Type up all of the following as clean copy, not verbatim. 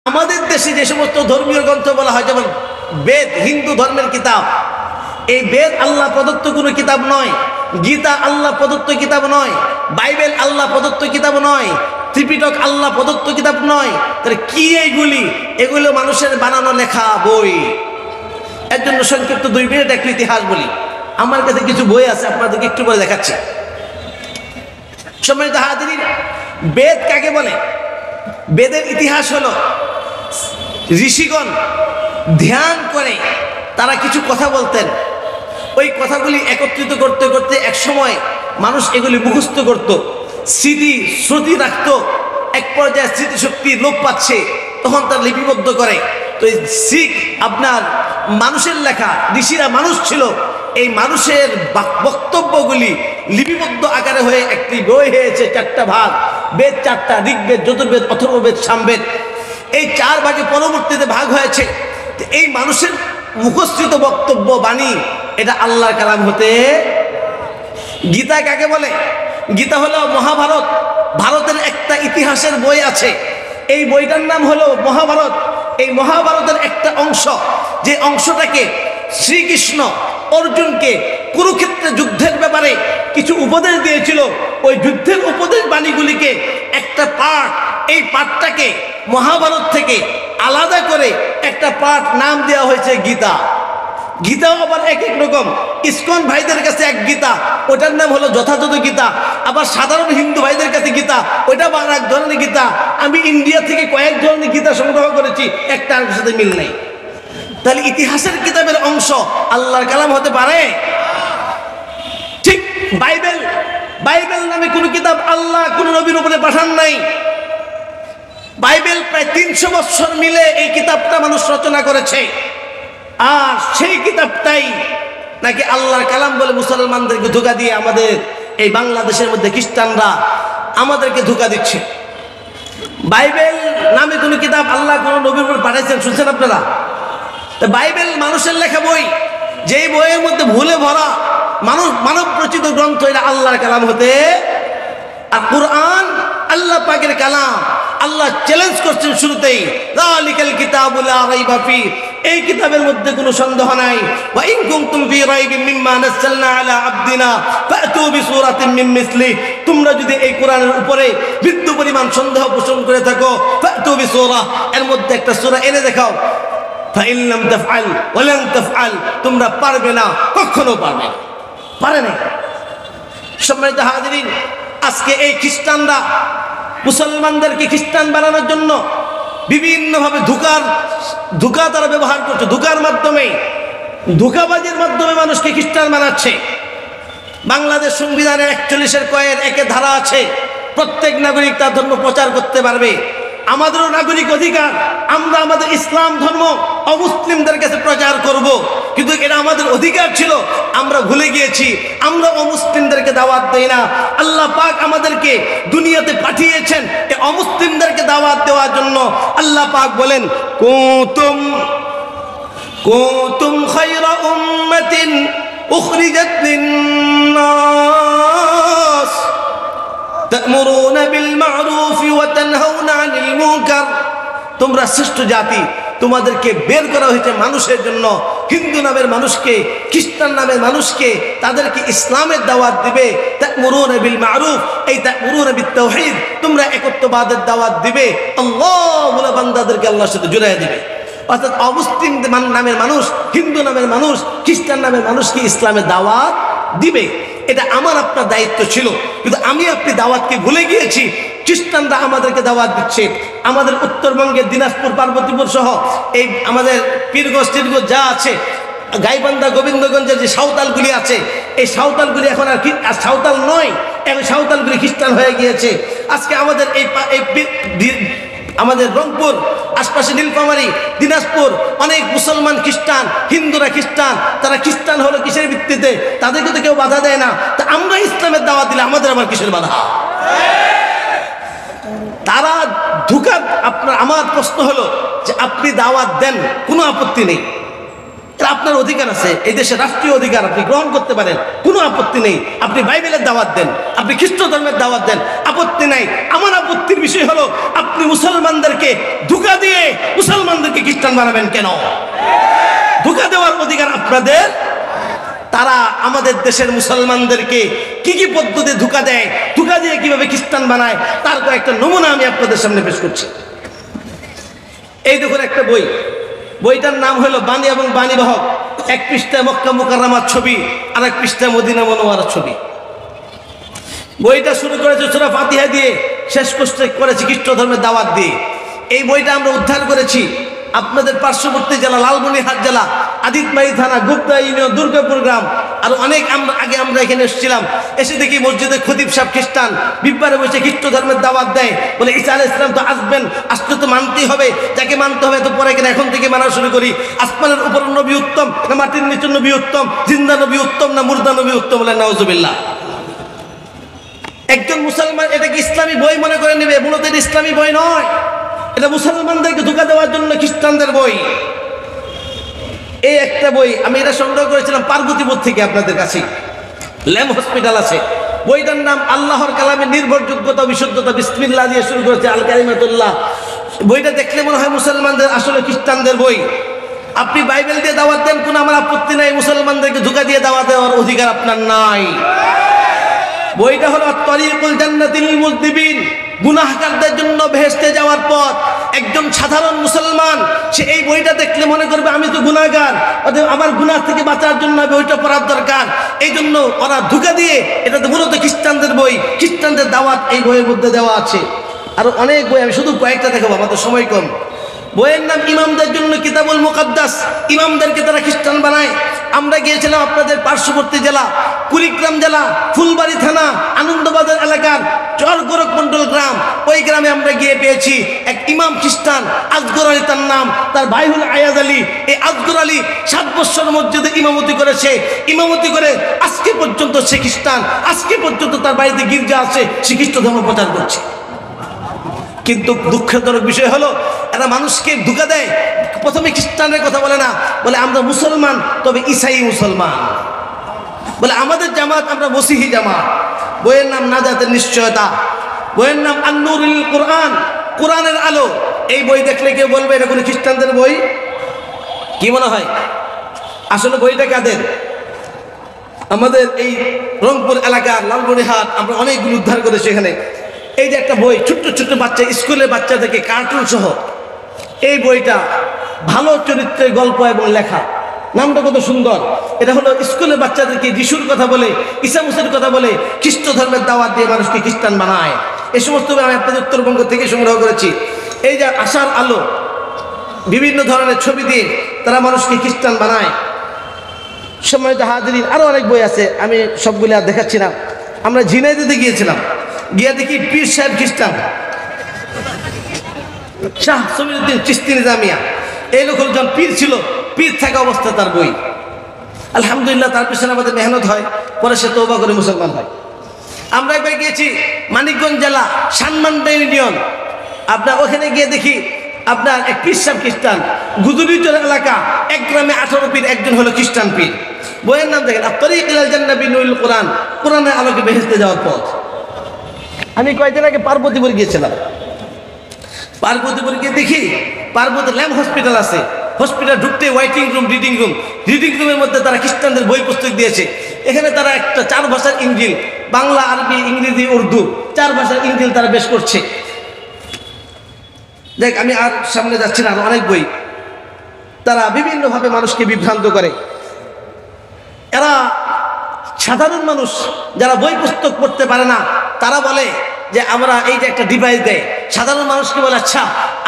আমাদের দেশে যে সমস্ত ধর্মীয় গ্রন্থ বলা হয়, যেমন বেদ হিন্দু ধর্মের কিতাব, এই বেদ আল্লাহ প্রদত্ত কোনো কিতাব নয়, গীতা আল্লাহ প্রদত্ত কিতাব নয়, বাইবেল আল্লাহ প্রদত্ত কিতাব নয়, ত্রিপিটক আল্লাহ প্রদত্ত কিতাব নয়। তাহলে কি এইগুলি? এগুলো মানুষের বানানো লেখা বই। এর জন্য সংক্ষিপ্ত 2 মিনিট একটু ইতিহাস বলি। আমার কাছে কিছু বই আছে, আপনাদেরকে একটু পরে দেখাচ্ছি। সম্মানিত হাজিরিন, বেদ কাকে বলে? বেদের ইতিহাস হলো ঋষিগণ ধ্যান করে তারা কিছু কথা বলতেন, ওই কথাগুলি একত্রিত করতে করতে এক সময় মানুষ এগুলি মুখস্থ করত, শ্রুতি রাখত। এক পর্যায়ে স্মৃতিশক্তি লোপ পাচ্ছে, তখন তার লিপিবদ্ধ করে। তো এই শিখ আপনার মানুষের লেখা, ঋষিরা মানুষ ছিল, এই মানুষের বক্তব্যগুলি লিপিবদ্ধ আকারে হয়ে একটি বই হয়েছে। 4টা ভাগ, বেদ 4টা, ঋগ্বেদ, যজুর্বেদ, অথর্ববেদ, সামবেদ। এই 4 ভাগে পরবর্তীতে ভাগ হয়েছে। এই মানুষের মুখস্থিত বক্তব্য বাণী, এটা আল্লাহর কালাম হতে। গীতা কাকে বলে? গীতা হলো মহাভারত। ভারতের একটা ইতিহাসের বই আছে, এই বইটার নাম হলো মহাভারত। এই মহাভারতের একটা অংশ, যে অংশটাকে শ্রীকৃষ্ণ অর্জুনকে কুরুক্ষেত্রে যুদ্ধের ব্যাপারে কিছু উপদেশ দিয়েছিল, ওই যুদ্ধের উপদেশ বাণীগুলিকে একটা পাঠ, এই পাঠটাকে মহাভারত থেকে আলাদা করে একটা পাঠ নাম দেওয়া হয়েছে গীতা। গীতাও আবার এক এক রকম। ইসকন ভাইদের কাছে এক গীতা, ওটার নাম হলো যথাযথ গীতা। আবার সাধারণ হিন্দু ভাইদের কাছে গীতা, ওইটা আবার এক ধরনের গীতা। আমি ইন্ডিয়া থেকে কয়েক ধরনের গীতা সংগ্রহ করেছি, একটার সাথে মিল নেই। তাহলে ইতিহাসের কিতাবের অংশ আল্লাহর কালাম হতে পারে? ঠিক বাইবেল, বাইবেল নামে কোনো কিতাব আল্লাহ কোন নবীর উপরে পাঠান নাই। বাইবেল প্রায় 300 বছর মিলে এই কিতাবটা মানুষ রচনা করেছে, আর সেই কিতাবটাই নাকি আল্লাহর কালাম বলে মুসলমানদেরকে ধোঁকা দিয়ে আমাদের এই বাংলাদেশের মধ্যে খ্রিস্টানরা আমাদেরকে ধোঁকা দিচ্ছে। বাইবেল নামে কোনো কিতাব আল্লাহ কোন নবীর উপর পাঠাইছেন শুনছেন আপনারা? বাইবেল মানুষের লেখা বই, যেই বইয়ের মধ্যে ভুলে ভরা মানব রচিত গ্রন্থ, এটা আল্লাহর কালাম হতে। আর কুরআন আল্লাহ পাকের কালাম। আল্লাহ চ্যালেঞ্জ করছেন শুরুতেই, যালিকাল কিতাবু লা রাইবা ফি, এই কিতাবের মধ্যে কোনো সন্দেহ নাই। ওয়া ইন কুনতুম ফি রাইবিন মিম্মা নাযালনা আলা আবদিনা ফাতু বিসূরাতিন মিন মিসলি, তোমরা যদি এই কোরআনের উপরে বিন্দু পরিমাণ সন্দেহ পোষণ করে থাকো, ফাতু বিসূরা, এর মধ্যে একটা সূরা এনে দেখাও। ফাইন লাম তাফআল ওয়া লান তাফআল, তোমরা পারবে না, কখনো পারবে না, পারে না। সম্মানিত হাজিরিন, আজকে এই খ্রিস্টানরা মুসলমানদেরকে খ্রিস্টান বানানোর জন্য বিভিন্নভাবে ধোঁকা তারা ব্যবহার করছে। ধোঁকার মাধ্যমে, ধোঁকাবাজির মাধ্যমে মানুষকে খ্রিস্টান বানাচ্ছে। বাংলাদেশ সংবিধানের 41-এর কয়ের 1-এ ধারা আছে, প্রত্যেক নাগরিক তার ধর্ম প্রচার করতে পারবে। আমাদেরও নাগরিক অধিকার, আমরা আমাদের ইসলাম ধর্ম অমুসলিমদের কাছে প্রচার করব, কিন্তু এটা আমাদের অধিকার ছিল, আমরা ভুলে গিয়েছি। আমরা অমুসলিমদেরকে দাওয়াত দেই না। আল্লাহ পাক আমাদেরকে দুনিয়াতে পাঠিয়েছেন এই অমুসলিমদেরকে দাওয়াত দেওয়ার জন্য। আল্লাহ পাক বলেন, কুনতুম খায়রা উম্মাতিন উখরিজাত লিন-নাস তা'মুরুনা বিল মা'রুফি ওয়া তানহাউনা আনিল মুনকার, তোমরা শ্রেষ্ঠ জাতি, তোমাদেরকে বের করা হয়েছে মানুষের জন্য। হিন্দু নামের মানুষকে, খ্রিস্টান নামের মানুষকে, তাদেরকে ইসলামের দাওয়াত দিবে। তা'মুরুনা বিল মা'রুফ, এই তা'মুরুনা বিত তাওহীদ, তোমরা একত্ববাদের দাওয়াত দিবে। আল্লাহ বলে বান্দাদেরকে আল্লাহর সাথে জুড়াইয়া দিবে। অর্থাৎ অমুসলিম নামের মানুষ, হিন্দু নামের মানুষ, খ্রিস্টান নামের মানুষকে ইসলামের দাওয়াত দিবে। এটা আমার আপনার দায়িত্ব ছিল, কিন্তু আমি আপনি দাওয়াতকে ভুলে গিয়েছি। খ্রিস্টানরা আমাদেরকে দাওয়াত দিচ্ছে। আমাদের উত্তরবঙ্গের দিনাজপুর, পার্বতীপুর সহ এই আমাদের পীরগঞ্জ টিরগঞ্জ যা আছে, গাইবান্ধা, গোবিন্দগঞ্জের যে সাঁওতালগুলি আছে, এই সাঁওতালগুলি এখন আর সাঁওতাল নয়, এখন সাঁওতালগুলি খ্রিস্টান হয়ে গিয়েছে। আজকে আমাদের আমাদের রংপুর, আশপাশে নীলফামারী, দিনাজপুর, অনেক মুসলমান খ্রিস্টান, হিন্দুরা খ্রিস্টান। তারা খ্রিস্টান হলো কিসের ভিত্তিতে? তাদেরকে তো কেউ বাধা দেয় না। তা আমরা ইসলামের দাওয়াত দিলে আমাদের আবার কিসের বাধা? তারা ধোঁকা। আমার প্রশ্ন হলো যে আপনি দাওয়াত দেন, কোনো আপত্তি নেই, আপনার অধিকার আছে, এই দেশের রাষ্ট্রীয় অধিকার, আপনি গ্রহণ করতে পারেন, কোনো আপত্তি নেই। আপনি বাইবেলের দাওয়াত দেন, আপনি খ্রিস্ট ধর্মের দাওয়াত দেন, আপত্তি নাই। আমার আপত্তির বিষয় হলো আপনি মুসলমানদেরকে ধোঁকা দিয়ে মুসলমানদেরকে খ্রিস্টান বানাবেন কেন? ধোঁকা দেওয়ার অধিকার আপনাদের। তারা আমাদের দেশের মুসলমানদেরকে কি কি পদ্ধতি ধোঁকা দেয়, ধোঁকা দিয়ে কিভাবে খ্রিস্টান বানায়, তার কয়েকটা নমুনা আমি আপনাদের সামনে পেশ করছি। এই দেখুন একটা বই, বইটার নাম হলো বাণী এবং বাণীবাহক। এক পৃষ্ঠায় মক্কা মুকাররমার ছবি, আর এক পৃষ্ঠায় মদিনা মুনাওয়ারার ছবি। বইটা শুরু করেছে সূরা ফাতিহা দিয়ে, শেষ করেছে খ্রিস্ট ধর্মের দাওয়াত দিয়ে। এই বইটা আমরা উদ্ধার করেছি আপনাদের পার্শ্ববর্তী জেলা লালমনিরহাট জেলা, আদিতমারি থানা, গুপ্তা ইউনিয়ন, দুর্গাপুর গ্রাম। আর অনেক আগে আমরা এখানে এসেছিলাম, এসে দেখি মসজিদে খতিব সাহেব খ্রিস্টান, বিব্বারে বসে খ্রিস্ট ধর্মের দাওয়াত দেয়, বলে ঈসা আলাইহিস সালাম তো আসবেন, আসলে তো মানতেই হবে, যাকে মানতে হবে তো পরে কিনা এখন থেকে মানা শুরু করি। আসমানের উপর নবী উত্তম না মাটির নিচের নবী উত্তম, জিন্দা নবী উত্তম না মুর্দা নবী উত্তম? বলে নাউজুবিল্লাহ। একজন মুসলমান এটাকে ইসলামী বই মনে করে নেবে, মূলত এটা ইসলামী বই নয়, এটা মুসলমানদেরকে ধোঁকা দেওয়ার জন্য খ্রিস্টানদের বই। এই একটা বই আমি এটা সংগ্রহ করেছিলাম পার্বতীপুর থেকে, আপনাদের কাছে ল্যাম হসপিটাল আছে। বইটার নাম আল্লাহর কালামের নির্ভরযোগ্যতা বিশুদ্ধতা, বিসমিল্লাহ দিয়ে শুরু করেছে, আল কালিমাতুল্লাহ। বইটা দেখলে মনে হয় মুসলমানদের, আসলে খ্রিস্টানদের বই। আপনি বাইবেল দিয়ে দাওয়াত দেন, কোনো আমার আপত্তি নাই, মুসলমানদেরকে ধোঁকা দিয়ে দাওয়াত দেওয়ার অধিকার আপনার নাই। বইটা হলো তরিকুল জান্নাতিল মুযনিবিন, গুনাহগারদের জন্য বেহেশতে যাওয়ার পথ। একজন সাধারণ মুসলমান সে এই বইটা দেখলে মনে করবে আমি তো গুনাহগার, অতএব আমার গুনাহ থেকে বাঁচার জন্য বইটা পড়ার দরকার। এই জন্য ওরা ধোঁকা দিয়ে, এটা তো মূলত খ্রিস্টানদের বই, খ্রিস্টানদের দাওয়াত এই বইয়ের মধ্যে দেওয়া আছে। আর অনেক বই, আমি শুধু কয়েকটা দেখাবো, আমাদের সময় কম। বইয়ের নাম ইমামদের জন্য কিতাবুল মুকাদ্দাস, ইমামদেরকে তারা খ্রিস্টান বানায়। আমরা গিয়েছিলাম আপনাদের পার্শ্ববর্তী জেলা কুড়িগ্রাম জেলা, ফুলবাড়ি থানা, আনন্দবাজার এলাকার চর গোরখমন্ডল গ্রাম। ওই গ্রামে আমরা গিয়ে পেয়েছি এক ইমাম খ্রিস্টান, আজগর আলী তার নাম, তার ভাই হল আয়াজ আলী। এই আজগর আলী 7 বছর মসজিদে ইমামতি করেছে, ইমামতি করে আজকে পর্যন্ত সে খ্রিস্টান, আজকে পর্যন্ত তার বাড়িতে গির্জা আছে, সে খ্রিস্ট ধর্ম প্রচার করছে। কিন্তু দুঃখজনক বিষয় হলো এরা মানুষকে ধোঁকা দেয়। প্রথমে খ্রিস্টানের কথা বলে না, বলে আমরা মুসলমান, তবে ঈসাই মুসলমান, বলে আমাদের জামাত আমরা মসিহি জামাত। বইয়ের নাম নাজাতের নিশ্চয়তা, বইয়ের নাম আন-নূরুল কুরআন, কোরআনের আলো। এই বই দেখলে কেউ বলবে এটা কোনো খ্রিস্টানদের বই? কি মনে হয় আসলে বইটা কাদের? আমাদের এই রংপুর এলাকার লালমনিরহাট আমরা অনেকগুলো উদ্ধার করেছি এখানে। এই যে একটা বই, ছোট্ট ছোট্ট বাচ্চা, স্কুলের বাচ্চা থেকে কার্টুন সহ, এই বইটা ভালো চরিত্রের গল্প এবং লেখা। নামটা কত সুন্দর। এটা হলো স্কুলের বাচ্চাদেরকে যিশুর কথা বলে, ঈসা মুসার কথা বলে, খ্রিস্ট ধর্মের দাওয়াত দিয়ে মানুষকে খ্রিস্টান বানায়। এই সমস্ত আমি আপনাদের উত্তরবঙ্গ থেকে সংগ্রহ করেছি। এই যে আশার আলো, বিভিন্ন ধরনের ছবি দিয়ে তারা মানুষকে খ্রিস্টান বানায়। সম্মানিত হাজিরিন, আরো অনেক বই আছে, আমি সবগুলো আর দেখাচ্ছি না। আমরা ঝিনাইদহে গিয়েছিলাম, গিয়ে দেখি পীর সাহেব খ্রিস্টান, শাহ সমীরউদ্দিন চিশতি নিজামিয়া। এই লোক যখন পীর ছিল, পীর থাকা অবস্থা তার বই। আলহামদুলিল্লাহ, তার পিছনে আমাদের মেহনত হয়, পরে সে তওবা করে মুসলমান হয়। আমরা একবার গিয়েছি মানিকগঞ্জ জেলা সানমান্ডা ইউনিয়ন, আপনার ওখানে গিয়ে দেখি আপনার এক পীর সাহেব খ্রিস্টান। গুজুরিচর এলাকা, এক গ্রামে 18 পীর, একজন হলো খ্রিস্টান পীর। বইয়ের নাম দেখেন আত-তরিক ইলাল জান্নাহ বিনুরুল কোরআন, কোরআনের আলোকে বেহেশতে যাওয়ার পথ। আমি কয়েকদিন আগে পার্বতীপুর গিয়েছিলাম। পার্বতীপুর গিয়ে দেখি পার্বতী ল্যাম্প হসপিটাল আছে, হসপিটাল ঢুকতে waiting room, reading room, reading রুমের মধ্যে তারা খ্রিস্টানদের বই পুস্তক দিয়েছে। এখানে তারা একটা 4 ভাষার ইঞ্জিল, বাংলা, আরবি, ইংরেজি, উর্দু 4 ভাষার ইঞ্জিল তারা বেশ করছে। দেখ, আমি আর সামনে যাচ্ছি না, আর অনেক বই। তারা বিভিন্নভাবে মানুষকে বিভ্রান্ত করে। এরা সাধারণ মানুষ যারা বই পুস্তক পড়তে পারে না, তারা বলে যে আমরা এই যে একটা ডিভাইস দেয়, সাধারণ মানুষকে বলে আচ্ছা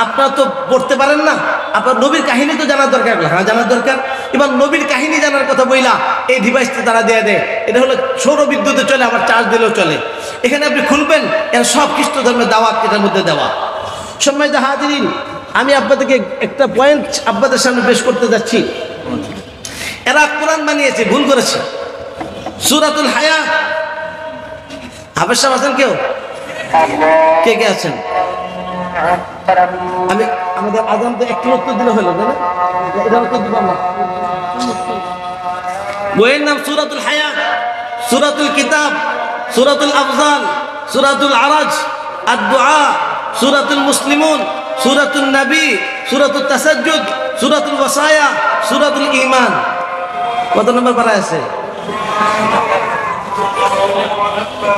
আপনারা তো পড়তে পারেন না, আপনার নবীর কাহিনী তো জানার দরকার। হ্যাঁ, জানার দরকার। এবার নবীর কাহিনী জানার কথা বইলা এই ডিভাইসটা তারা দিয়ে দেয়। এটা হলো সৌর বিদ্যুতে চলে, আবার চার্জ দিলেও চলে। এখানে আপনি খুলবেন, এর সব খ্রিস্ট ধর্মের দাওয়াত এটার মধ্যে দেওয়া। সম্মানিত হাজিরিন, আমি আপনাদেরকে একটা পয়েন্ট আপনাদের সামনে পেশ করতে যাচ্ছি। এরা কোরআন বানিয়েছে, ভুল করেছে। সূরাতুল হায়াত, হাফেজ সাহেব আছেন কেউ? কে কে আছেন? আমি আমাদের আজান তো একটু উত্তর দিলে হলো না, এটা উত্তর দিব না। বইয়ের নাম সূরাতুল হায়াত, সূরাতুল কিতাব, সূরাতুল আফজাল, সূরাতুল আরাজ, আদ-দুআ, সূরাতুল মুসলিমুন, সূরাতুন নবী, সূরাতুত তাসাজ্জুদ, সূরাতুল ওয়াসায়া, সূরাতুল ঈমান। কত নম্বর পারা আছে?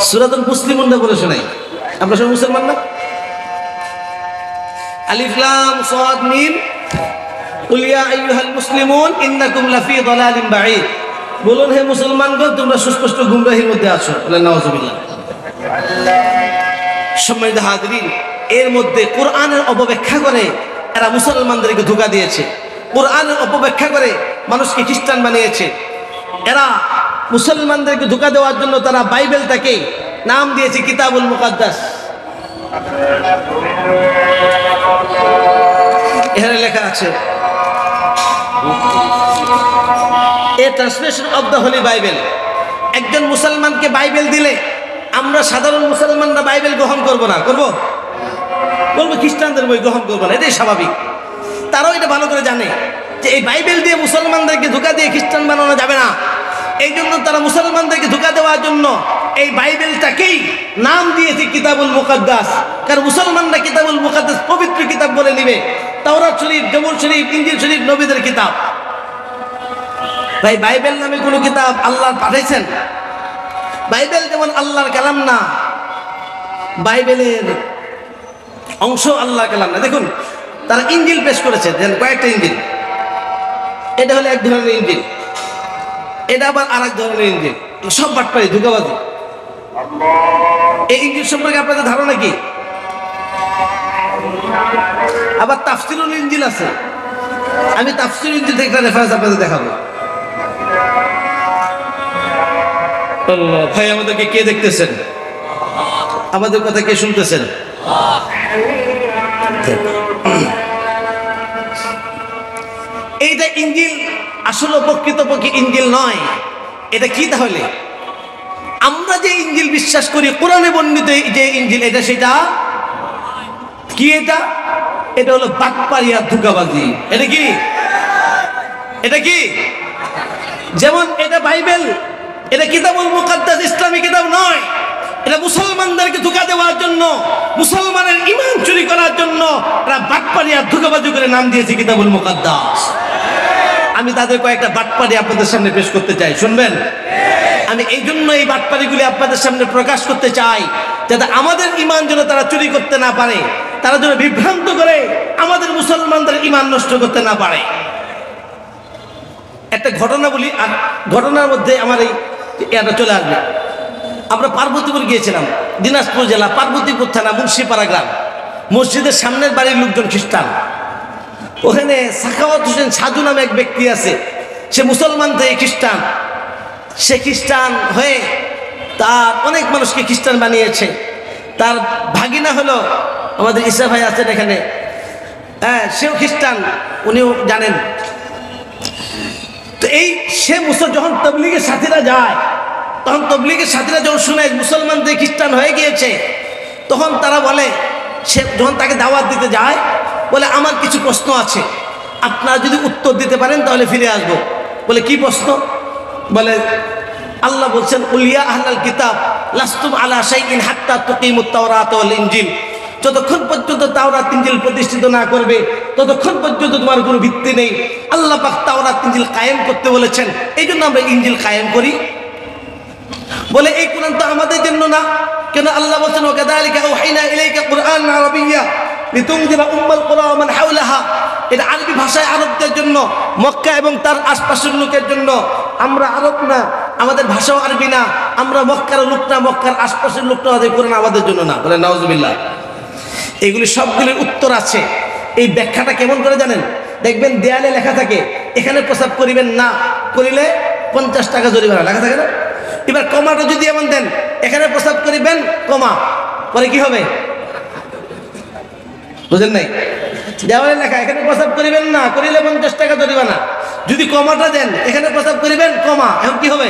সূরাতুল মুসলিমুনটা বলে শোনাই, আমরা সব মুসলমান না? আলিফ লাম সাদ মিম, কুল ইয়া আইয়ুহাল মুসলিমুন ইন্নাকুম লাফি দালালিন বাঈদ। বলুন হে মুসলমানগণ, তোমরা সুস্পষ্ট গুমরাহির মধ্যে আছো। বলেন নাউযুবিল্লাহ। সম্মানিত হাজিরিন, এর মধ্যে কোরআনের অপব্যাখ্যা করে এরা মুসলমানদেরকে ধোঁকা দিয়েছে। কোরআনের অপব্যাখ্যা করে মানুষকে খ্রিস্টান বানিয়েছে। এরা মুসলমানদেরকে ধোঁকা দেওয়ার জন্য তারা বাইবেলটাকে নাম দিয়েছে কিতাবুল মুকাদ্দাস। এখানে লেখা আছে এ translation of the Holi Bible. একজন মুসলমানকে বাইবেল দিলে আমরা সাধারণ মুসলমানরা বাইবেল গ্রহণ করব না, বলবো খ্রিস্টানদের বই গ্রহণ করবো না, এটাই স্বাভাবিক। তারাও এটা ভালো করে জানে যে এই বাইবেল দিয়ে মুসলমানদেরকে ধোঁকা দিয়ে খ্রিস্টান বানানো যাবে না। এই জন্য তারা মুসলমানদেরকে ধোঁকা দেওয়ার জন্য এই বাইবেলটাকেই নাম দিয়েছে কিতাবুল মুকাদ্দাস। কারণ মুসলমানরা কিতাবুল মুকাদ্দাস পবিত্র কিতাব বলে নিবে। তাওরাত শরীফ, জবুর শরীফ, ইনজিল শরীফ নবীদের কিতাব। ভাই, বাইবেল নামে কোনো কিতাব আল্লাহ পাঠাইছেন? বাইবেল যেমন আল্লাহর কালাম না, বাইবেলের অংশ আল্লাহর কালাম না। দেখুন, তারা ইনজিল পেশ করেছে, কয়েকটা ইনজিল। এটা হলো এক ধরনের ইনজিল, এটা আবার আর এক ধরনের ইনজিল। সব বাটপারি, ধোঁকাবাজি। এই ইনজিল সম্পর্কে আপনাদের ধারণা কি? আবার তাফসীরুল ইনজিল আছে। আমি তাফসীরুল ইনজিল থেকে একটা রেফারেন্স আপনাদের দেখাবো। ভাই, আমাদেরকে কে দেখতেছেন? আমাদের কথা কে শুনতেছেন? এইটা ইনজিল আসলে প্রকৃতপক্ষে ইনজিল নয়। এটা কি তাহলে? আমরা যে ইনজিল বিশ্বাস করি, কোরআনে বর্ণিত যে ইনজিল, এটা সেটা কি? এটা হলো বাটপারি আর ধোঁকাবাজি। এটা কি? এটা কি? যেমন এটা বাইবেল, এটা কিতাবুল মুকাদ্দাস ইসলামী কিতাব নয়। এটা মুসলমানদেরকে ধোঁকা দেওয়ার জন্য, মুসলমানের ঈমান চুরি করার জন্য এরা বাটপারি আর ধোঁকাবাজি করে নাম দিয়েছে কিতাবুল মুকাদ্দাস। আমি তাদের কয়েকটা বাটপারি আপনাদের সামনে পেশ করতে চাই, শুনবেন? আমি এই জন্য এই বাটপারিগুলি আপনাদের সামনে প্রকাশ করতে চাই, যাতে আমাদের ঈমান যেন তারা চুরি করতে না পারে, তারা যেন বিভ্রান্ত করে আমাদের মুসলমানদের ঈমান নষ্ট করতে না পারে। একটা ঘটনা বলি, আর ঘটনার মধ্যে আমার এটা চলে আসবে। আমরা পার্বতীপুর গিয়েছিলাম, দিনাজপুর জেলা, পার্বতীপুর থানা, মুন্সিপাড়া গ্রাম। মসজিদের সামনের বাড়ির লোকজন খ্রিস্টান। ওখানে সাখাওয়াত হোসেন সাধু নামে এক ব্যক্তি আছে, সে মুসলমান থেকে খ্রিস্টান। সে খ্রিস্টান হয়ে তার অনেক মানুষকে খ্রিস্টান বানিয়েছে। তার ভাগিনা হলো আমাদের ঈসা ভাই আছেন এখানে, হ্যাঁ, সেও খ্রিস্টান, উনিও জানেন। তো এই সে যখন তবলিগের সাথীরা যায়, তখন তবলিগের সাথীরা যখন শুনে মুসলমানদের খ্রিস্টান হয়ে গিয়েছে, তখন তারা বলে, সে যখন তাকে দাওয়াত দিতে যায়, বলে আমার কিছু প্রশ্ন আছে, আপনারা যদি উত্তর দিতে পারেন তাহলে ফিরে আসবো। বলে কি প্রশ্ন? বলে আল্লাহ বলছেন, উলিয়া আহলাল কিতাব লাস্তুম আলা শাইইন হাত্তা তুকিমুত তাওরাত ওয়াল ইনজিল। যতক্ষণ পর্যন্ত তাওরাত ইনজিল প্রতিষ্ঠিত না করবে, ততক্ষণ পর্যন্ত তোমার কোনো ভিত্তি নেই। আল্লাহ পাক তাওরাত ইনজিল কায়েম করতে বলেছেন, এই জন্য আমরা ইনজিল কায়েম করি। বলে এই কোরআন তো আমাদের জন্য না, কেন আল্লাহ বলছেন ওয়াকাযালিকা আওহাইনা ইলাইকা কুরআনান আরাবিয়্যা লিতুনযিরা উম্মাল কুরা ওয়া মান হাওলাহা। এটা আরবি ভাষায় আরবদের জন্য, মক্কা এবং তার আশপাশের লোকের জন্য। আমরা আরব না, আমাদের ভাষাও আরবি না, আমরা মক্কার লোক না, মক্কার আশপাশের লোক না, কোরআন আমাদের জন্য না। বলে নাউজুবিল্লাহ। এগুলি সবগুলির উত্তর আছে। এই ব্যাখ্যাটা কেমন করে জানেন? দেখবেন দেয়ালে লেখা থাকে, এখানে প্রস্রাব করিবেন না, করিলে 50 টাকা জরিমানা লেখা থাকে না? এবার কমাটা যদি এমন দেন, এখানে প্রস্রাব করিবেন, কমা, পরে কি হবে? বুঝেন নাই? দেওয়ালে লেখা, এখানে প্রস্রাব করিবেন না, করিলে 50 টাকা জরিমানা। যদি কমাটা দেন, এখানে প্রস্রাব করিবেন, কমা, এখন কি হবে?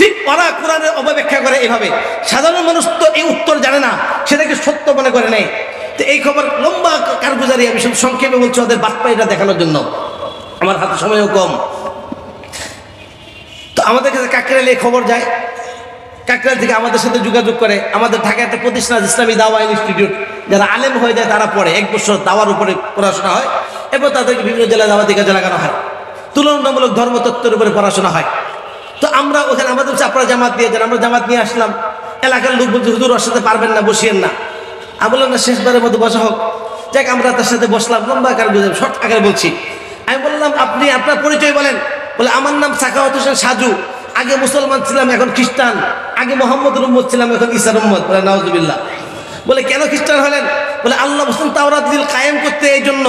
ঠিক ওরা কোরআনের অপব্যাখ্যা করে এভাবে। সাধারণ মানুষ তো এই উত্তর জানে না, সেটাকে সত্য মনে করে নেই। তো এই খবর লম্বা কারগুজারি, আমি শুধু সংক্ষেপে বলছি ওদের বাটপাড়িটা দেখানোর জন্য, আমার হাতে সময়ও কম। তো আমাদের কাছে কাকরাইলে খবর যায়, কাকরাইল থেকে আমাদের সাথে যোগাযোগ করে। আমাদের ঢাকায় একটা প্রতিষ্ঠান আছে ইসলামী দাওয়া ইনস্টিটিউট, যারা আলেম হয়ে যায় তারা পড়ে, 1 বছর দাওয়ার উপরে পড়াশোনা হয়, এরপর তাদেরকে বিভিন্ন জেলায় দাওয়াতি কাজে লাগানো হয়, তুলনামূলক ধর্মতত্ত্বের উপরে পড়াশোনা হয়। তো আমরা ওখানে আমাদের আপনারা জামাত দিয়ে যান, আমরা জামাত নিয়ে আসলাম। এলাকার লোক বলছে হুজুর ওর সাথে পারবেন না, বসিয়েন না। আমি বললাম না, শেষবারের মতো বসা হোক। যাক আমরা তার সাথে বসলাম, লম্বা আকারে বুঝলাম, শর্ট আকারে বলছি। আমি বললাম আপনি আপনার পরিচয় বলেন। বলে আমার নাম সাখাওয়াত হোসেন সাজু, আগে মুসলমান ছিলাম এখন খ্রিস্টান, আগে মোহাম্মদের উম্মত ছিলাম এখন ঈসার উম্মত। বলে নাউজুবিল্লাহ। বলে কেন খ্রিস্টান হলেন? বলে আল্লাহ বলছেন তাওরাত ইনজিল কায়েম করতে, এই জন্য।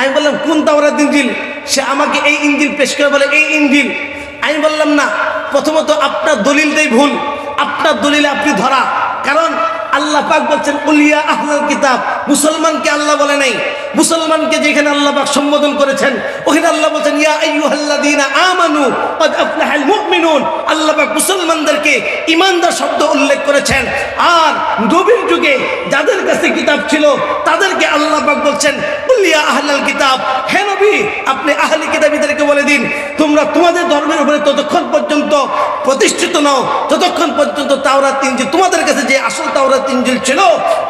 আমি বললাম কোন তাওরাত ইনজিল? সে আমাকে এই ইনজিল পেশ করে বলে এই ইনজিল। আমি বললাম না, প্রথমত আপনার দলিলটাই ভুল, আপনার দলিলে আপনি ধরা। কারণ আল্লাহ পাক বলছেন উলিয়া আহলাল কিতাব, মুসলমানকে আল্লাহ বলে নাই। মুসলমানকে যেখানে আল্লাহ পাক সম্বোধন করেছেন ওখানে আল্লাহ বলছেন ইয়া আইয়ুহাল্লাযীনা আমানু ক্বাদ আফলাহাল মুমিনুন। আল্লাহ পাক মুসলমানদেরকে ঈমানদার শব্দ উল্লেখ করেছেন। আর নবীর যুগে যাদের কাছে কিতাব ছিল তাদেরকে আল্লাহ পাক বলছেন উলিয়া আহলাল কিতাব, হে নবী আপনি আহলি কিতাবীদেরকে বলে দিন তোমরা তোমাদের ধর্মের উপরে ততক্ষণ পর্যন্ত প্রতিষ্ঠিত নও যতক্ষণ পর্যন্ত তাওরাত ইনজিল তোমাদের কাছে যে আসল তাওরাত ইনজিল ছিল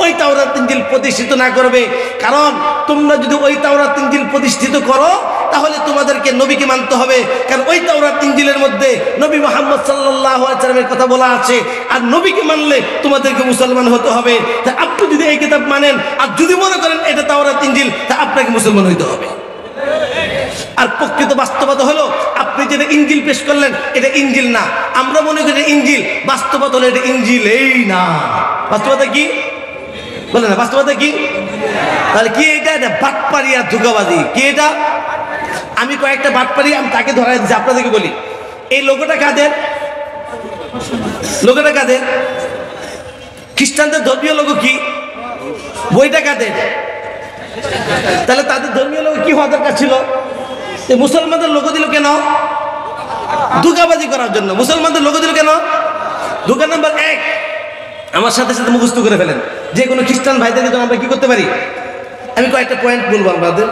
ওই তাওরাত ইনজিল প্রতিষ্ঠিত না করবে। কারণ তোমরা যদি ওই তাওরাত ইনজিল প্রতিষ্ঠিত করো তাহলে তোমাদেরকে নবীকে মানতে হবে, কারণ ওই তাওরাত ইনজিলের মধ্যে নবী মুহাম্মদ সাল্লাল্লাহু আলাইহি ওয়াসাল্লামের কথা বলা আছে। আর নবীকে মানলে তোমাদেরকে মুসলমান হতে হবে। তা আপনি যদি এই কিতাব মানেন আর যদি মনে করেন এটা তাওরাত ইনজিল, তা আপনাকে মুসলমান হইতে হবে। আর প্রকৃত বাস্তবতা হলো আপনি যেটা ইনজিল পেশ করলেন এটা ইনজিল না, আমরা মনে করি ইনজিল, বাস্তবতা হলো এটা ইনজিল এই না। বাস্তবতা কি বলে না? বাস্তবতা কি? তাহলে কি এটা? এটা বাটপারি আর ধোঁকাবাজি। কি এটা? আমি কয়েকটা বাটপারি আমি তাকে ধরাই দিচ্ছি, আপনাদেরকে বলি। এই লোগোটা কাদের? লোগোটা কাদের? খ্রিস্টানদের ধর্মীয় লোগো কি? বইটা কাদের? তাহলে তাদের ধর্মীয় লোগো কি হওয়া দরকার ছিল? মুসলমানদের লোগো দিল কেন? ধোঁকাবাজি করার জন্য। মুসলমানদের লোগো দিল কেন? ধোঁকা নাম্বার 1 আমার সাথে সাথে মুখস্থ করে ফেলেন। যে কোনো খ্রিস্টান ভাইদেরকে আমরা কি করতে পারি? আমি কয়েকটা পয়েন্ট বলবো আমাদের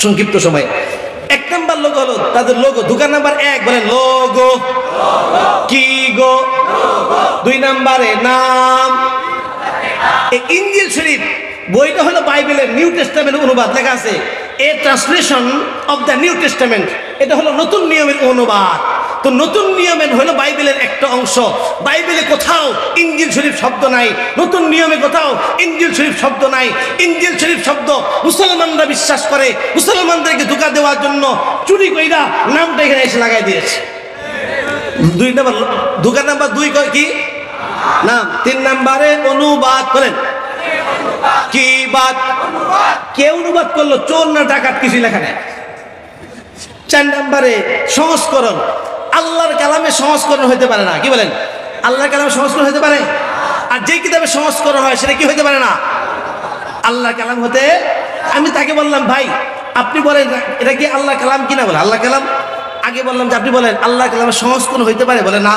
সংক্ষিপ্ত সময়। 1 নাম্বার লোগো হলো তাদের লোগো। ধোঁকা নাম্বার 1 বলেন লোগো কি গো? 2 নাম্বারে নাম। এই ইনজিল শরীফ বইটা হলো বাইবেলের নিউ টেস্টামেন্ট অনুবাদ, লেখা আছে এ translation of the new testament. এটা হলো নতুন নিয়মের অনুবাদ। তো নতুন নিয়মের হলো বাইবেলের একটা অংশ। বাইবেলে কোথাও ইনজিল শরীফ শব্দ নাই, নতুন নিয়মে কোথাও ইনজিল শরীফ শব্দ নাই। ইনজিল শরীফ শব্দ মুসলমানরা বিশ্বাস করে, মুসলমানদেরকে ধোঁকা দেওয়ার জন্য চুরি কইরা নামটা এখানে এসে লাগাই দিয়েছে। 2 নাম্বার ধোঁকা নাম্বার 2 কি? নাম। 3 নাম্বারে অনুবাদ। বলেন কি বাদ? কে অনুবাদ করলো? চোর না ডাকাত? কিছু লেখা নেই। 4 নাম্বারে সংস্করণ। আল্লাহর কালামে সংস্করণ হইতে পারে না। কি বলেন? আল্লাহর কালামে সংস্করণ হতে পারে? আর যে কিতাবে সংস্করণ হয় সেটা কি হইতে পারে না? আল্লাহর কালাম হতে। আমি তাকে বললাম ভাই আপনি বলেন এটা কি আল্লাহর কালাম কিনা? বলে আল্লাহর কালাম। আগে বললাম যে আপনি বলেন আল্লাহর কালামে সংস্করণ হইতে পারে? বলে না।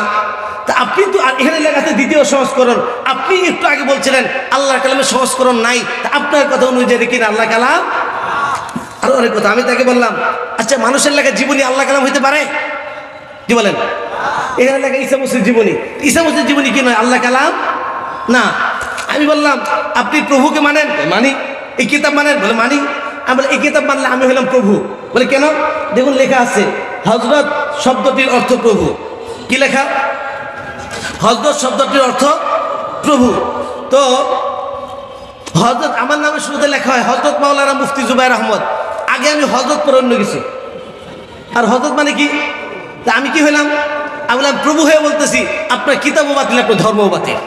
তা আপনি তো আর এখানে লেখা আছে দ্বিতীয় সংস্করণ, আপনি একটু আগে বলছিলেন আল্লাহর কালামে সংস্করণ নাই। তা আপনার কথা অনুযায়ী কিনা আল্লাহ কালাম? আরো অনেক কথা। আমি তাকে বললাম আচ্ছা মানুষের লেখা জীবনী আল্লাহ কালাম হইতে পারে? কি বলেন? এখানে লেখা ঈসা মসির জীবনী, ঈসা মসির জীবনী কি নয় আল্লাহ কালাম না? আমি বললাম আপনি প্রভুকে মানেন? মানি। এই কিতাব মানেন? বলে মানি। আমি বলি এই কিতাব মানলে আমি হলাম প্রভু। বলে কেন? দেখুন লেখা আছে হযরত শব্দটির অর্থ প্রভু। কি লেখা? হযরত শব্দটির অর্থ প্রভু। তো হযরত আমার নামে শুরুতে লেখা হয় হযরত মাওলানা মুফতি জুবায়ের আহমদ। আগে আমি হযরত পরে অন্য কিছু। আর হযরত মানে কি? তা আমি কি হইলাম? আমি বললাম প্রভু হয়ে বলতেছি আপনার কিতাবও বাতিল, আপনার ধর্মও বাতিল।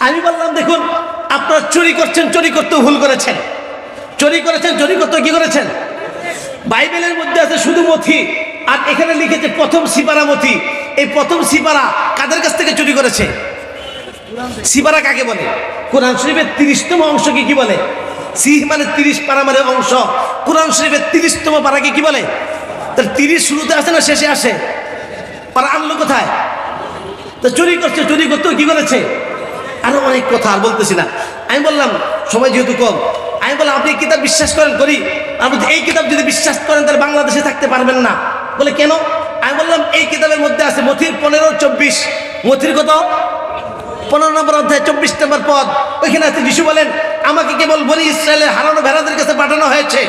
আমি বললাম দেখুন আপনারা চুরি করছেন, চুরি করতেও ভুল করেছেন। চুরি করেছেন, চুরি করতে কি করেছেন? বাইবেলের মধ্যে আছে শুধু মথি, আর এখানে লিখেছে প্রথম সিপারা মথি। এই প্রথম সিপারা কাদের কাছ থেকে চুরি করেছে? সিপারা কাকে বলে? কোরআন শরীফের 30তম অংশকে কি বলে? সিহ মানে 30 পারা মানে অংশ। কোরআন শরীফের 30তম পারাকে কি বলে? তার 30 শুরুতে আসে না শেষে আসে? পারা আনলো কোথায়? তো চুরি করছে, চুরি করতেও কি করেছে? আরো অনেক কথা আর বলতেছি না। আমি বললাম সময় যেহেতু কম, আমি বললাম আপনি কিতাব বিশ্বাস করেন? করি। আমি এই কিতাব যদি বিশ্বাস করেন তাহলে বাংলাদেশে থাকতে পারবেন না। বলে কেন? আমি বললাম এই কিতাবের মধ্যে আছে মথির 15-24, মথির কত 15 নম্বর অধ্যায় 24 নম্বর পদ, ওইখানে আছে যিশু বলেন আমাকে কেবল বনি ইসরায়েলের হারানো ভেড়াদের কাছে পাঠানো হয়েছে।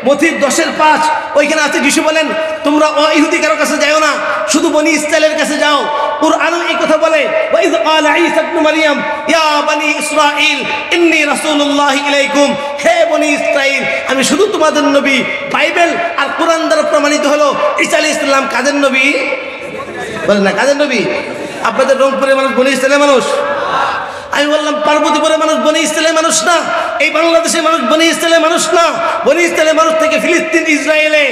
মথির 10-5, ওইখানে আছে যিশু বলেন তোমরা ইহুদি কারো কাছে যাও না, শুধু বনি ইসরায়েলের কাছে যাও। কুরআনও এই কথা বলে ওয়াইজ ক্বালা ঈসা ইবনে মারইয়াম ইয়া বনি ইসরাঈল ইন্নী রাসূলুল্লাহি ইলাইকুম, হে বনি ইসরাঈল আমি শুধু তোমাদের নবী। বাইবেল আর কোরআন দ্বারা প্রমাণিত হলো ঈসা আলাইহিস সালাম কাদের নবী? বলেন না কাদের নবী? আপনাদের রংপুরের মানুষ বনি ইসরায়েলের মানুষ? আমি বললাম পার্বতীপুরের মানুষ বনি ইসরায়েলের মানুষ না, এই বাংলাদেশের মানুষ বনি ইসরায়েলের মানুষ না, বনি ইসরায়েলের মানুষ থেকে ফিলিস্তিন ইসরায়েলে।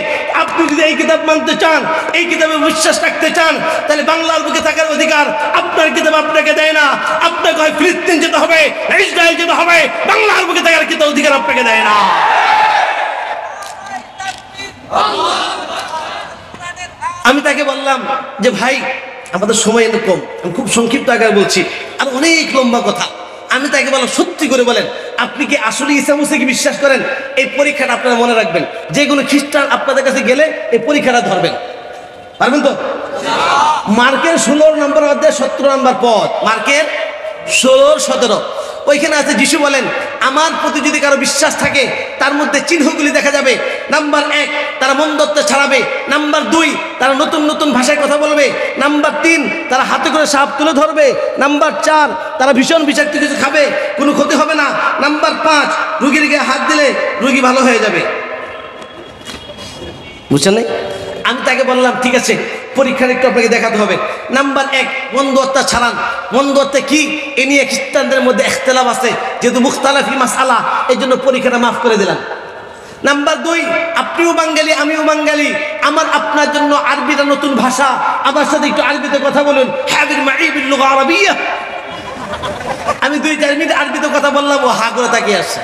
আপনি যদি এই কিতাব মানতে চান, এই কিতাবে বিশ্বাস রাখতে চান, তাহলে বাংলার বুকে থাকার অধিকার আপনার কিতাব আপনাকে দেয় না। আপনাকে হয় ফিলিস্তিন যেতে হবে, ইসরায়েল যেতে হবে, বাংলার বুকে থাকার কিতাব অধিকার আপনাকে দেয় না। আমি তাকে বললাম যে ভাই আমাদের সময় এত কম, আমি খুব সংক্ষিপ্ত আকারে বলছি, আর অনেক লম্বা কথা। আমি তাকে বললাম সত্যি করে বলেন আপনি কি আসলে ঈসা মুসাকে বিশ্বাস করেন? এই পরীক্ষাটা আপনারা মনে রাখবেন, যে কোনো খ্রিস্টান আপনাদের কাছে গেলে এই পরীক্ষাটা ধরবেন, পারবেন তো? মার্কের 16 নম্বর অধ্যায় 17 নম্বর পদ, মার্কের 16-17, ওইখানে আছে যিশু বলেন আমার প্রতি যদি কারো বিশ্বাস থাকে তার মধ্যে চিহ্নগুলি দেখা যাবে। নাম্বার 1 তারা মন্দত্ব ছাড়াবে, নাম্বার 2 তারা নতুন নতুন ভাষায় কথা বলবে, নাম্বার 3 তারা হাতে করে সাপ তুলে ধরবে, নাম্বার 4 তারা ভীষণ বিষাক্ত কিছু খাবে, কোনো ক্ষতি হবে না, নাম্বার 5 রোগীর গায়ে হাত দিলে রোগী ভালো হয়ে যাবে। বুঝছেন নাই? আমি তাকে বললাম ঠিক আছে পরীক্ষার একটু আপনাকে দেখাতে হবে। নাম্বার 1 মন্দ আত্মা ছাড়ান। মন্দ আত্মা কি এ নিয়ে খ্রিস্টানদের মধ্যে ইখতিলাফ আছে, যেহেতু মুখতালাফি মাসআলা এই জন্য পরীক্ষাটা মাফ করে দিলাম। নাম্বার 2 আপনিও বাঙালি আমিও বাঙালি, আমার আপনার জন্য আরবিটা নতুন ভাষা, আমার সাথে একটু আরবিতে কথা বলুন। হাবির মাই বিল লুগা আরাবিয়া। আমি 2-4 মিনিট আরবিতে কথা বললাম, ও হা করে তাকিয়ে আসছে।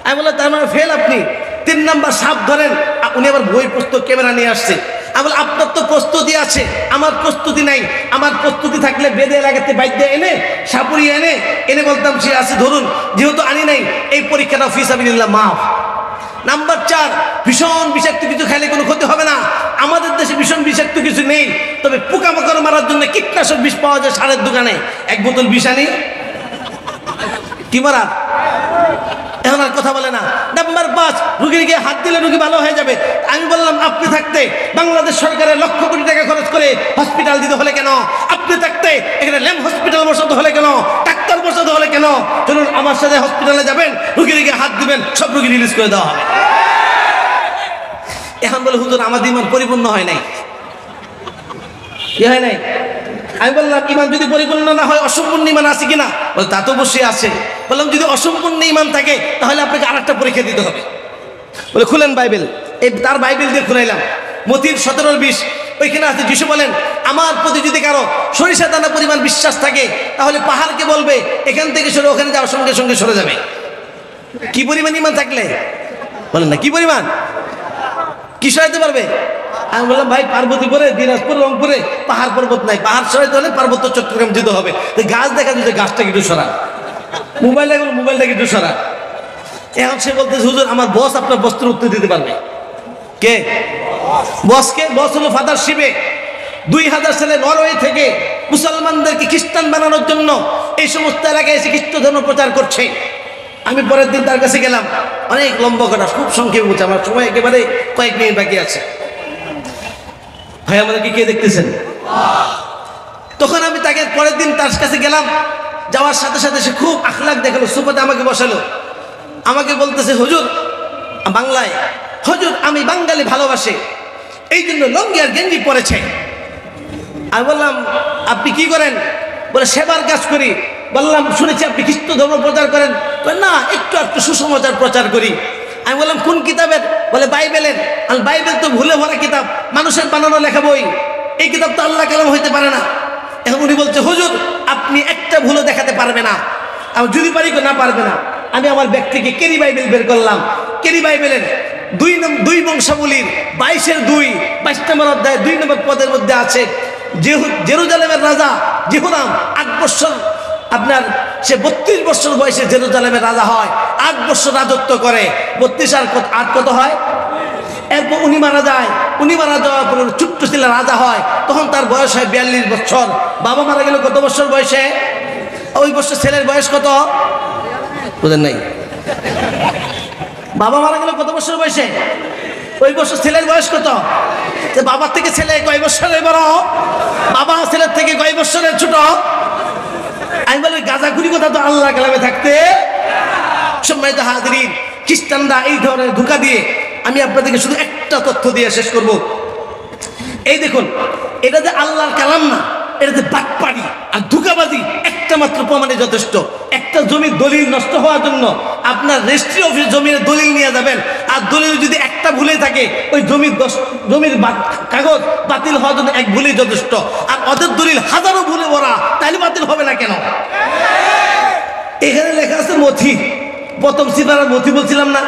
আমি বললাম তার মানে ফেল আপনি। 3 নাম্বার সাপ ধরেন, উনি আবার বই পুস্তক ক্যামেরা নিয়ে আসছে। আমি বললাম আপনার তো প্রস্তুতি আছে, আমার প্রস্তুতি নাই। আমার প্রস্তুতি থাকলে বেদে লাগাতে বাধ্য এনে সাপুরি এনে বলতাম সে আছে ধরুন, যেহেতু আনি নাই এই পরীক্ষাটা ফি সাবিলিল্লাহ মাফ। নাম্বার 4 ভীষণ বিষাক্ত কিছু খাইলে কোনো ক্ষতি হবে না। আমাদের দেশে ভীষণ বিষাক্ত কিছু নেই, তবে পোকামাকড় মারার জন্য কীটনাশক বিষ পাওয়া যায় সারের দোকানে, 1 বোতল বিষ আনি কি মারা, এখন আর কথা বলে না। নাম্বার 5 রোগীর গিয়ে হাত দিলে রোগী ভালো হয়ে যাবে। আমি বললাম আপনি থাকতে বাংলাদেশ সরকারের লক্ষ কোটি টাকা খরচ করে হসপিটাল দিতে হলে কেন? আপনি থাকতে এখানে ল্যাম্প হসপিটাল বসাতে হলে কেন? ডাক্তার বসাতে হলে কেন? চলুন আমার সাথে হসপিটালে যাবেন, রোগীর গিয়ে হাত দিবেন, সব রোগী রিলিজ করে দেওয়া হবে। এখন বলে হুজুর আমাদের ইমান পরিপূর্ণ হয় নাই। কি হয় নাই? আমি বললাম ইমান যদি পরিপূর্ণ না হয় অসম্পূর্ণ ইমান আছে কিনা? বলে তা তো অবশ্যই আছে। বললাম যদি অসম্পূর্ণ ইমান থাকে তাহলে আপনাকে আরেকটা পরীক্ষা দিতে হবে। বলে খুলেন বাইবেল। এই তার বাইবেল দিয়ে খুলাইলাম, মথির 17-20, ওইখানে আছে যিশু বলেন আমার প্রতি যদি কারো সরিষা দানা পরিমাণ বিশ্বাস থাকে তাহলে পাহাড়কে বলবে এখান থেকে সরে ওখানে যাওয়ার সঙ্গে সঙ্গে সরে যাবে। কি পরিমাণ ইমান থাকলে? বলেন না কি পরিমাণ, কি সরাইতে পারবে? আমি বললাম ভাই পার্বতীপুরে, দিনাজপুর, রংপুরে পাহাড় পর্বত নাই, পাহাড় সরাইতে হলে পার্বত্য চট্টগ্রাম যেতে হবে। গাছ দেখা দিতে গাছটাকে একটু সরা, মোবাইলটাকে একটু সরা। এখন সে বলতেছে হুজুর আমার বস আপনার বস্ত্র উত্তর দিতে পারবে। কে বস? কে বস? হলো ফাদার শিবে। 2000 সালে নরওয়ে থেকে মুসলমানদেরকে খ্রিস্টান বানানোর জন্য এই সমস্ত এলাকায় এসে খ্রিস্ট ধর্ম প্রচার করছে। আমি পরের দিন তার কাছে গেলাম, অনেক লম্বা কথা, খুব সংক্ষেপে বলছে, আমার সময় একেবারে কয়েক মিনিট বাকি আছে। ভাই আমাদেরকে কে দেখতেছেন? তখন আমি তাকে পরের দিন তার কাছে গেলাম, যাওয়ার সাথে সাথে সে খুব আখলাক দেখালো, সুপাতে আমাকে বসালো, আমাকে বলতেছে হুজুর বাংলায়, হুজুর আমি বাঙালি ভালোবাসে এই জন্য লঙ্গি আর গেঞ্জি পরেছে। আমি বললাম আপনি কি করেন? বলে সেবার কাজ করি। বললাম শুনেছি আপনি খ্রিস্ট ধর্ম প্রচার করেন। না একটু একটু সুসমাচার প্রচার করি। আমি বললাম কোন কিতাবের? বলে বাইবেলের। আর বাইবেল তো ভুলে ভরা কিতাব, মানুষের বানানো লেখা বই, এই কিতাব তো আল্লাহ কালাম হইতে পারে না। এখন উনি বলছে হুজুর আপনি একটা ভুলও দেখাতে পারবে না। আমি যদি পারি না পারবে না। আমি আমার ব্যাগ থেকে কেরি বাইবেল বের করলাম। কেরি বাইবেলের 2 বংশাবলীর 22 নম্বর অধ্যায় 2 নম্বর পদের মধ্যে আছে জেরুজালেমের রাজা যেহুরাম 8 বছর, আপনার সে 32 বছর বয়সে জেরুজালেমের রাজা হয়, 8 বছর রাজত্ব করে। 32 আর 8 কত হয়? এরপর উনি মারা যায়। উনি মারা যাওয়ার পরে ছোট্ট ছেলে রাজা হয়, তখন তার বয়স হয় 42 বছর। বাবা মারা গেল কত বছর বয়সে? ওই বছর ছেলের বয়স কত বুঝেন নাই? বাবা মারা গেল কত বছর বয়সে? ওই বছর ছেলের বয়স কত? বাবার থেকে ছেলে কয় বছরের বড়? বাবা ছেলের থেকে কয় বছরের ছোট? আমি বলি গাঁজাখুরি কথা তো আল্লাহ কালামে থাকতে। সম্মানিত হাজিরিন, খ্রিস্টানরা এই ধরনের ধোঁকা দিয়ে, আমি আপনাদেরকে শুধু একটা তথ্য দিয়ে শেষ করব। এই দেখুন, এটা যে আল্লাহর কালাম না, এটা যে বাটপাড়ি আর ধোঁকাবাজি একটা মাত্র প্রমাণে যথেষ্ট। একটা জমির দলিল নষ্ট হওয়ার জন্য আপনার রেজিস্ট্রি অফিস জমির দলিল নিয়ে যাবেন, আর দলিল যদি একটা ভুলে থাকে ওই জমির কাগজ বাতিল হওয়ার জন্য এক ভুলেই যথেষ্ট। আর ওদের দলিল হাজারো ভুলে ভরা, তাহলে বাতিল হবে না কেন? এখানে লেখা আছে মথি, প্রথম সিফারের মথি বলছিলাম না,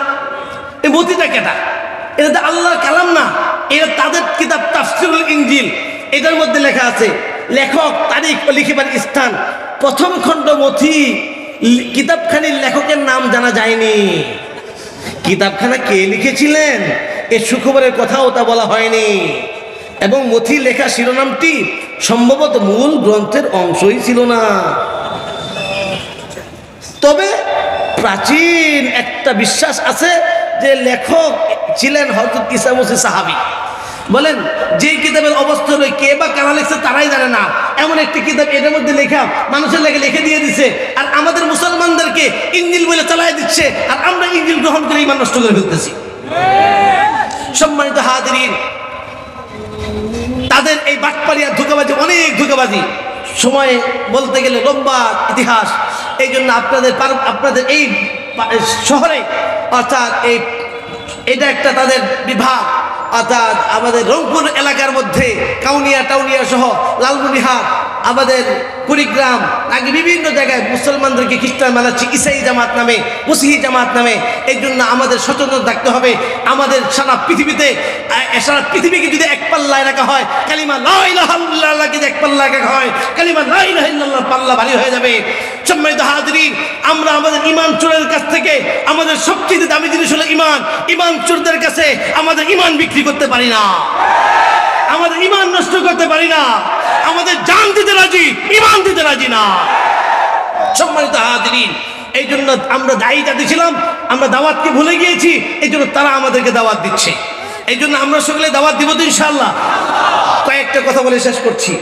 এই মথিটা কেটা? এটা তো আল্লাহর কালাম না, এটা তাদের কিতাব তাফসীরুল ইনজিল, এটার মধ্যে লেখা আছে লেখক, তারিখ ও লিখিবার স্থান। প্রথম খণ্ড মথি, কিতাবখানির লেখকের নাম জানা যায়নি। কিতাবখানা কে লিখেছিলেন এ সুখবরের কথাও তা বলা হয়নি, এবং মথি লেখা শিরোনামটি সম্ভবত মূল গ্রন্থের অংশই ছিল না। তবে প্রাচীন একটা বিশ্বাস আছে যে লেখক ছিলেন হযরত ঈসা মসিহ সাহাবী। বলেন যে কিতাবের অবস্থা রয়ে কে বা কারা লিখছে তারাই জানে না, এমন একটি কিতাব এটার মধ্যে লেখা মানুষের লেগে লিখে দিয়ে দিচ্ছে, আর আমাদের মুসলমানদেরকে ইনজিল বলে চালায় দিচ্ছে, আর আমরা ইনজিল গ্রহণ করে ঈমান নষ্ট করে ফেলতেছি। সম্মানিত হাজিরিন, তাদের এই বাটপাড়ি আর ধোঁকাবাজি, অনেক ধোঁকাবাজি, সময়ে বলতে গেলে লম্বা ইতিহাস। এই জন্য আপনাদের এই শহরে, অর্থাৎ এটা একটা তাদের বিভাগ, অর্থাৎ আমাদের রংপুর এলাকার মধ্যে কাউনিয়া টাউনিয়া সহ লালমনিরহাট, আমাদের কুড়িগ্রাম, আগে বিভিন্ন জায়গায় মুসলমানদেরকে খ্রিস্টান বানাচ্ছে ইসাই জামাত নামে, মসিহি জামাত নামে। এই জন্য আমাদের সচেতন থাকতে হবে। আমাদের সারা পৃথিবীকে যদি এক পাল্লায় রাখা হয়, কালিমা লা ইলাহা ইল্লাল্লাহকে যদি এক পাল্লায় রাখা হয়, কালিমা লা ইলাহা ইল্লাল্লাহর পাল্লা ভারী হয়ে যাবে। সম্মানিত হাজিরিন, আমরা আমাদের ঈমান চোরের কাছ থেকে, আমাদের সবচেয়ে দামি জিনিস হলো ঈমান, ঈমান চোরদের কাছে আমাদের ঈমান বিক্রি করতে পারি না, আমাদের ঈমান নষ্ট করতে পারি না, আমাদের জান দিতে রাজি, ঈমান দিতে রাজি না। সম্মানিত হাজিরিন, এই জন্য আমরা দায়ী জাতি ছিলাম, আমরা দাওয়াতকে ভুলে গিয়েছি, এই জন্য তারা আমাদেরকে দাওয়াত দিচ্ছে। এই জন্য আমরা সকলে দাওয়াত দিব তো ইনশাআল্লাহ। কয়েকটা কথা বলে শেষ করছি।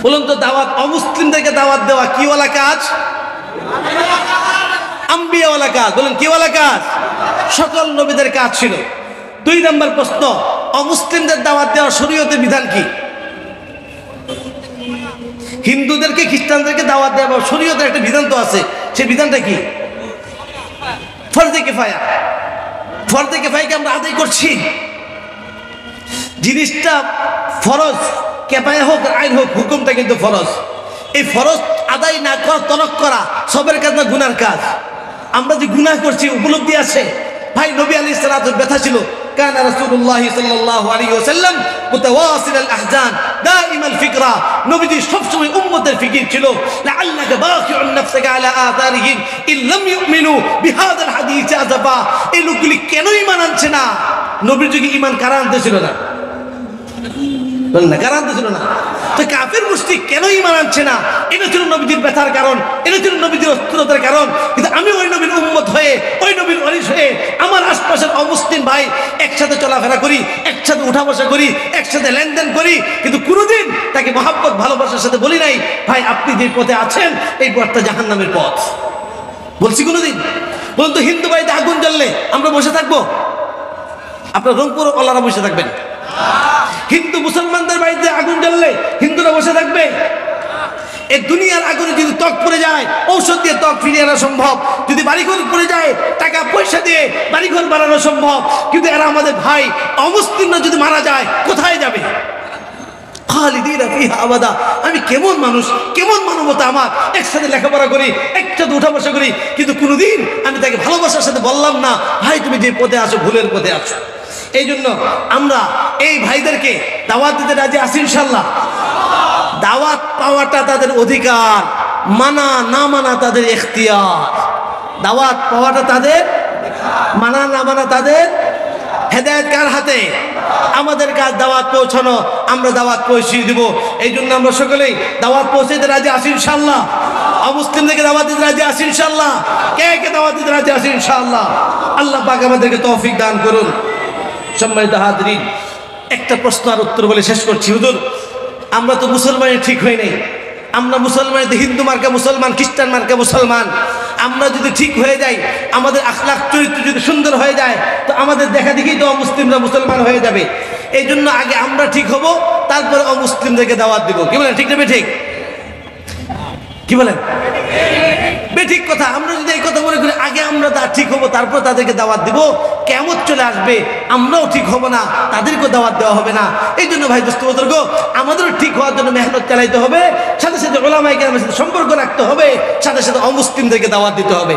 বলুন তো, দাওয়াত, অমুসলিমদেরকে দাওয়াত দেওয়া কিওয়ালা কাজ? আম্বিয়াওয়ালা কাজ। বলুন কিওয়ালা কাজ? সকল নবীদের কাজ ছিল। 2 নম্বর প্রশ্ন, অমুসলিমদের দাওয়াত দেওয়ার শরীয়তের বিধান কি? হিন্দুদেরকে, খ্রিস্টানদেরকে দাওয়াত দেওয়ার শরীয়তের একটা বিধান তো আছে, সেই বিধানটা কি? ফরজে কিফায়া। ফরজে কিফায়াকে আমরা আদায় করছি। জিনিসটা ফরজ, কেফায়া হোক আইন হোক, হুকুমটা কিন্তু ফরজ। এই ফরজ আদায় না করা, তরক করা সবের কাজ না, গুনার কাজ। আমরা যে গুনাহ করছি উপলব্ধি আছে। ভাই, নবী আলাইহিস সালাতু ব্যথা ছিল। কানা রাসূলুল্লাহ সাল্লাল্লাহু আলাইহি ওয়াসাল্লাম মুতাওয়াসিল আল আহজান দাইম আল ফিকরা। নবীজি সবসময় উম্মতের ফিকির ছিল। লাআল্লাকা বাখিউন নাফসাকা আলা আথারিহিম ইন লাম ইউমিনু বিহাদাল হাদিস আযাবা। এই লোকগুলি কেন ঈমান আনছে না? নবীর যুগে ঈমান কারা আনতেছিল না? বলেন না, কারা আনতেছিল না? তো কাফের মুশরিক কেন ঈমান আনছে না? এটা ছিল নবীজির ব্যথার কারণ, এটা ছিল নবীজির অস্থিরতার কারণ। কিন্তু আমি ওই নবীর উম্মত হয়ে, ওই নবীর ওয়ারিস হয়ে, আমার আশপাশের অমুসলিম ভাই একসাথে চলাফেরা করি, একসাথে উঠা বসা করি, একসাথে লেনদেন করি, কিন্তু কোনোদিন তাকে মহাব্বত ভালোবাসার সাথে বলি নাই, ভাই আপনি যে পথে আছেন এই পথটা জাহান্নামের পথ। বলছি কোনোদিন? বলুন তো, হিন্দু বাড়িতে আগুন জ্বললে আমরা বসে থাকবো? আপনার রংপুর ওলারা বসে থাকবেন? হিন্দু মুসলমানদের বাড়িতে আগুন জ্বললে হিন্দুরা বসে থাকবে? এই দুনিয়ার আগুনে যদি ত্বক পড়ে যায়, ঔষধ দিয়ে ত্বক ফিরিয়ে আনা সম্ভব। যদি বাড়িঘর পড়ে যায়, টাকা পয়সা দিয়ে বাড়িঘর বানানো সম্ভব। কিন্তু এরা আমাদের ভাই, অমুসলিমরা যদি মারা যায় কোথায় যাবে? খালিদিনা ফিহা আবাদা। আমি কেমন মানুষ, কেমন মানবতা আমার! একসাথে লেখাপড়া করি, একসাথে উঠা বসা করি, কিন্তু কোনোদিন আমি তাকে ভালোবাসার সাথে বললাম না, ভাই তুমি যে পথে আছো ভুলের পথে আছো। এই জন্য আমরা এই ভাইদেরকে দাওয়াত দিতে রাজি আছি ইনশাআল্লাহ। দাওয়াত পাওয়াটা তাদের অধিকার, মানা না মানা তাদের ইখতিয়ার। দাওয়াত পাওয়াটা তাদের, মানা না মানা তাদের। হেদায়েত কার হাতে? আমাদের কাজ দাওয়াত পৌঁছানো, আমরা দাওয়াত পৌঁছে দিব। এই জন্য আমরা সকলেই দাওয়াত পৌঁছে দিতে রাজি আছি ইনশাআল্লাহ। অমুসলিমদেরকে দাওয়াত দিতে রাজি আছি ইনশাআল্লাহ। কে কে দাওয়াত দিতে রাজি আছি ইনশাআল্লাহ? আল্লাহ পাক আমাদেরকে তৌফিক দান করুন। সম্মানিত হাজরিন, একটা প্রশ্ন আর উত্তর বলে শেষ করছি। হুজুর, আমরা তো মুসলমানের ঠিক হই নাই। আমরা মুসলমান, হিন্দু মার্কা মুসলমান, খ্রিস্টান মার্কা মুসলমান। আমরা যদি ঠিক হয়ে যাই, আমাদের আখলাক চরিত্র যদি সুন্দর হয়ে যায়, তো আমাদের দেখা দেখি তো অমুসলিমরা মুসলমান হয়ে যাবে। এই জন্য আগে আমরা ঠিক হব, তারপরে অমুসলিমদেরকে দাওয়াত দিব। কি বলেন, ঠিক না বেঠিক? কি বলেন, বেঠিক কথা? আমরা যদি এই কথা মনে করি আগে আমরা ঠিক হব তারপর তাদেরকে দাওয়াত দিব, কিয়ামত চলে আসবে, আমরাও ঠিক হব না, তাদেরকেও দাওয়াত দেওয়া হবে না। এই জন্য ভাই দোস্ত বুজুর্গ, আমাদেরও ঠিক হওয়ার জন্য মেহনত চালাইতে হবে, সাথে সাথে উলামায়ে কেরামের সাথে সম্পর্ক রাখতে হবে, সাথে সাথে অমুসলিমদেরকে দাওয়াত দিতে হবে।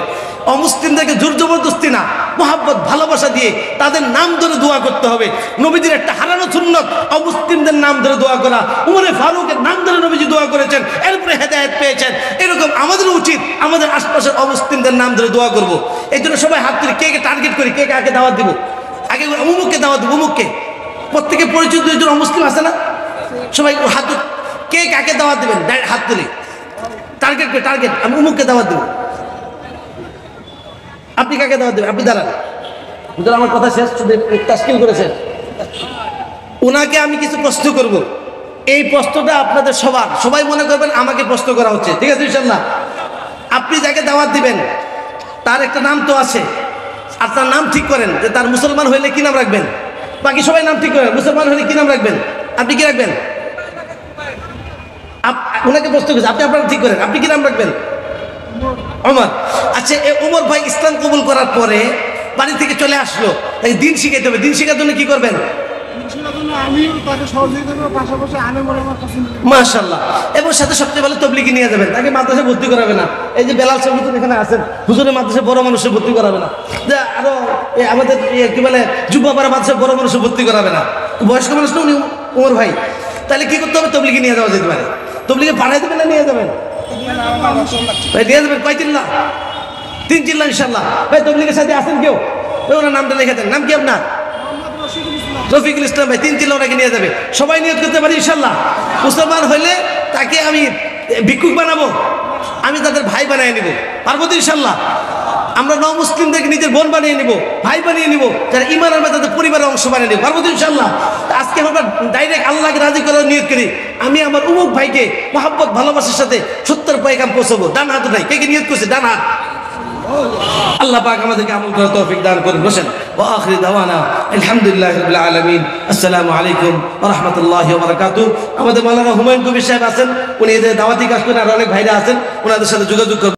অমুসলিমদেরকে জোর জবরদস্তি না, মোহাব্বত ভালোবাসা দিয়ে তাদের নাম ধরে দোয়া করতে হবে। নবীজির একটা হারানো সুন্নত অমুসলিমদের নাম ধরে দোয়া করা। উমরে ফারুকের নাম ধরে নবীজি দোয়া করেছেন, এরপরে হেদায়েত পেয়েছেন। এরকম আমাদের উচিত আমাদের আশপাশের অমুসলিমদের নাম ধরে দোয়া করব। এই জন্য সবাই হাত তুলি, কে কে টার্গেট করি, কে কে আগে দাওয়াত দিব, আগে অমুককে দাওয়াত দিব, অমুককে। প্রত্যেকে পরিচিত দুজন অমুসলিম আছে না? সবাই হাত, কে কাকে দাওয়াত দেবেন হাত তুলি, টার্গেট করে, টার্গেট আমি অমুককে দাওয়াত দেবো। আপনি কাকে দাওয়াত দেবেন? আপনি দাঁড়ান, আমার কথা শেষ, তাশকিল করেছেন। ওনাকে আমি কিছু প্রশ্ন করব, এই প্রশ্নটা আপনাদের সবার, সবাই মনে করবেন আমাকে প্রশ্ন করা হচ্ছে, ঠিক আছে ইনশাআল্লাহ? আপনি যাকে দাওয়াত দিবেন তার একটা নাম তো আছে, আর তার নাম ঠিক করেন যে তার মুসলমান হইলে কি নাম রাখবেন। বাকি সবাই নাম ঠিক করেন, মুসলমান হলে কি নাম রাখবেন? আপনি কি রাখবেন? ওনাকে প্রশ্ন করছে, আপনি আপনারা ঠিক করেন, আপনি কি নাম রাখবেন? ওমর। আচ্ছা, এই ওমর ভাই ইসলাম কবুল করার পরে বাড়ি থেকে চলে আসলো, তাকে দিন শিখাইতে হবে। দিন শেখার জন্য কি করবেন? মাশাআল্লাহ। এবং সাথে সবচেয়ে ভালো তবলিগি নিয়ে যাবেন, তাকে মাদ্রাসায় ভর্তি করাবে না। এই যে বেলাল সাহেব হুজুর এখানে আছেন, হুজুরের মাদ্রাসায় বড় মানুষের ভর্তি করাবে না, যে আরো আমাদের কি বলে যুবপাড়া মাদ্রাসায় বড় মানুষের ভর্তি করাবে না। বয়স্ক মানুষ না উনি ওমর ভাই, তাহলে কি করতে হবে? তবলিগি নিয়ে যাওয়া যেতে পারে। তবলিগে পাঠাই দেবেন না নিয়ে যাবেন? ভাই নিয়ে যাবেন। কয় চিল্লা? 3 চিল্লা ইনশাআল্লাহ। ভাই তবলিগের সাথে আসেন কেউ? ওনার নামটা লিখে দেন। নাম কি আপনার? রফিকুল ইসলাম ভাই। 3 চিল্লা ওনাকে নিয়ে যাবে। সবাই নিয়ত করতে পারি ইনশাআল্লাহ। মুসলমান হইলে তাকে আমি ভিক্ষুক বানাবো, আমি তাদের ভাই বানিয়ে নিব, পারবো তো ইনশাআল্লাহ? আমরা মুসলিমদেরকে নিজের বোন বানিয়ে নিব, ভাই বানিয়ে নিব, যারা ঈমান আনবে তাদের পরিবারের অংশ বানিয়ে নিব, পারবো তো ইনশাআল্লাহ? আজকে আমরা ডাইরেক্ট আল্লাহকে রাজি করার নিয়ত করি, আমি আমার উমুক ভাইকে মহব্বত ভালোবাসার সাথে 70 পয়গাম পৌঁছাবো। ডান হাত নাই, কে কে নিয়ত করছে? ডান হাত। আল্লাহ পাক আমাদেরকে আমল করার তৌফিক দান করুন। বসেন। ওয়া আখিরু দাওয়ানা আলহামদুলিল্লাহি রাব্বিল আলামিন। আসসালামু আলাইকুম ওয়া রাহমাতুল্লাহি ওয়া বারাকাতুহু। আমাদের মাওলানা হুমায়ুন কবির সাহেব আছেন, উনি এদের দাওয়াতি কাজ করেন, আর অনেক ভাইরা আছেন, ওনাদের সাথে যোগাযোগ করুন।